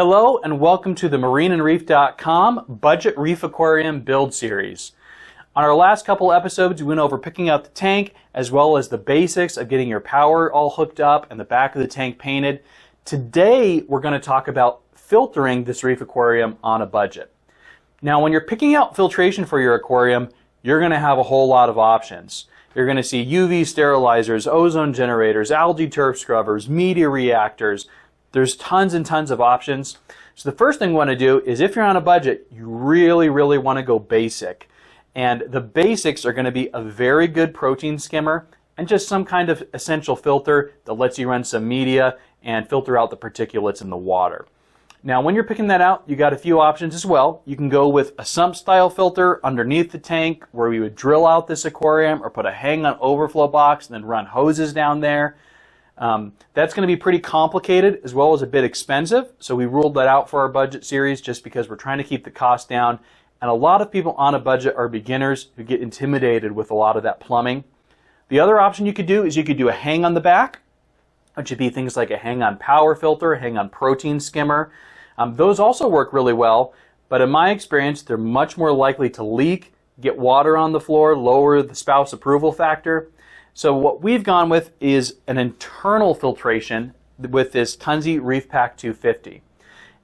Hello and welcome to the MarineAndReef.com Budget Reef Aquarium Build Series. On our last couple episodes, we went over picking out the tank as well as the basics of getting your power all hooked up and the back of the tank painted. Today, we're going to talk about filtering this reef aquarium on a budget. Now, when you're picking out filtration for your aquarium, you're going to have a whole lot of options. You're going to see UV sterilizers, ozone generators, algae turf scrubbers, media reactors. There's tons and tons of options. So the first thing you want to do is, if you're on a budget, you really want to go basic. And the basics are going to be a very good protein skimmer and just some kind of essential filter that lets you run some media and filter out the particulates in the water. Now, when you're picking that out, you got a few options as well. You can go with a sump style filter underneath the tank where we would drill out this aquarium or put a hang on overflow box and then run hoses down there. That's going to be pretty complicated as well as a bit expensive, so we ruled that out for our budget series just because we're trying to keep the cost down, and a lot of people on a budget are beginners who get intimidated with a lot of that plumbing. The other option you could do is you could do a hang on the back, which would be things like a hang on power filter, a hang on protein skimmer. Those also work really well, but in my experience they're much more likely to leak, get water on the floor, lower the spouse approval factor. So what we've gone with is an internal filtration with this Tunzi Reef Pack 250.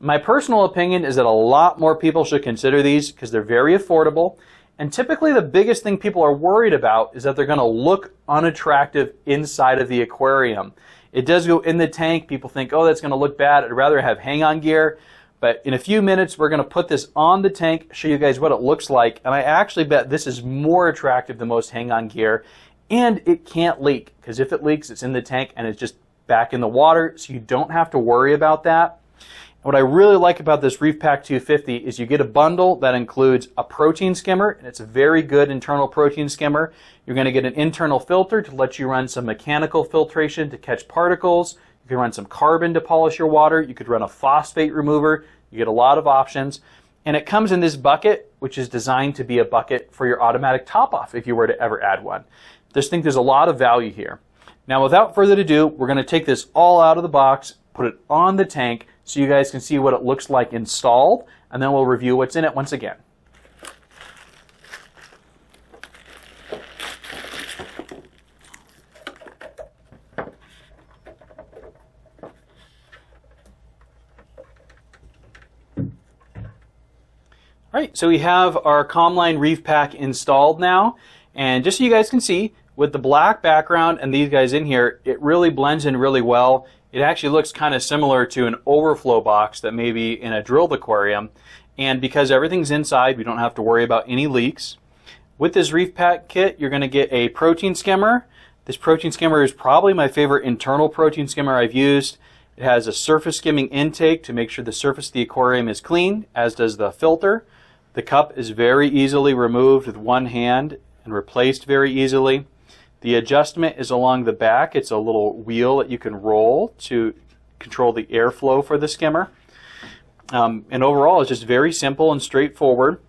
My personal opinion is that a lot more people should consider these because they're very affordable. And typically the biggest thing people are worried about is that they're going to look unattractive inside of the aquarium. It does go in the tank. People think, oh, that's going to look bad. I'd rather have hang-on gear. But in a few minutes, we're going to put this on the tank, show you guys what it looks like. And I actually bet this is more attractive than most hang-on gear. And it can't leak, because if it leaks, it's in the tank and it's just back in the water, so you don't have to worry about that. And what I really like about this Reef Pack 250 is you get a bundle that includes a protein skimmer, and it's a very good internal protein skimmer. You're going to get an internal filter to let you run some mechanical filtration to catch particles. You can run some carbon to polish your water. You could run a phosphate remover. You get a lot of options. And it comes in this bucket, which is designed to be a bucket for your automatic top-off if you were to ever add one. Just think there's a lot of value here. Now, without further ado, we're going to take this all out of the box, put it on the tank so you guys can see what it looks like installed, and then we'll review what's in it once again. All right, so we have our Comline Reef Pack installed now, and just so you guys can see, with the black background and these guys in here, it really blends in really well. It actually looks kind of similar to an overflow box that may be in a drilled aquarium. And because everything's inside, we don't have to worry about any leaks. With this Reef Pack kit, you're going to get a protein skimmer. This protein skimmer is probably my favorite internal protein skimmer I've used. It has a surface skimming intake to make sure the surface of the aquarium is clean, as does the filter. The cup is very easily removed with one hand and replaced very easily. The adjustment is along the back. It's a little wheel that you can roll to control the airflow for the skimmer. And overall, it's just very simple and straightforward.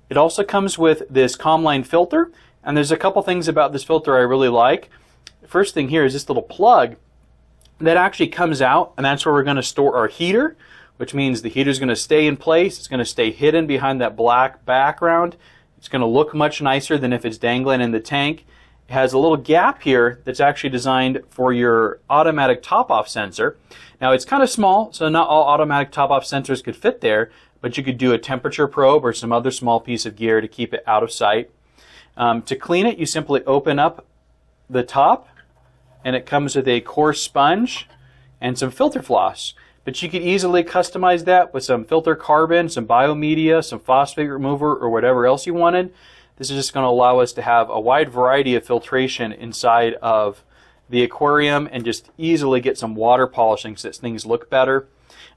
It also comes with this Comline filter, and there's a couple things about this filter I really like. The first thing here is this little plug that actually comes out, and that's where we're going to store our heater, which means the heater is going to stay in place. It's going to stay hidden behind that black background. It's going to look much nicer than if it's dangling in the tank. It has a little gap here that's actually designed for your automatic top-off sensor. Now, it's kind of small, so not all automatic top-off sensors could fit there, but you could do a temperature probe or some other small piece of gear to keep it out of sight. To clean it, you simply open up the top, and it comes with a coarse sponge and some filter floss. But you could easily customize that with some filter carbon, some biomedia, some phosphate remover, or whatever else you wanted. This is just going to allow us to have a wide variety of filtration inside of the aquarium and just easily get some water polishing so that things look better.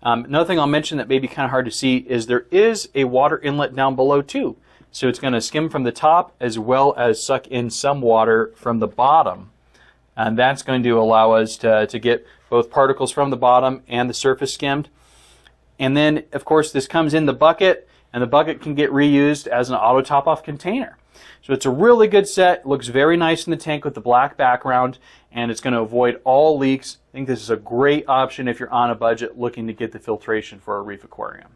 Another thing I'll mention that may be kind of hard to see is there is a water inlet down below too. So it's going to skim from the top as well as suck in some water from the bottom. And that's going to allow us to get both particles from the bottom and the surface skimmed. And then, of course, this comes in the bucket, and the bucket can get reused as an auto top-off container. So it's a really good set. It looks very nice in the tank with the black background, and it's going to avoid all leaks. I think this is a great option if you're on a budget looking to get the filtration for a reef aquarium.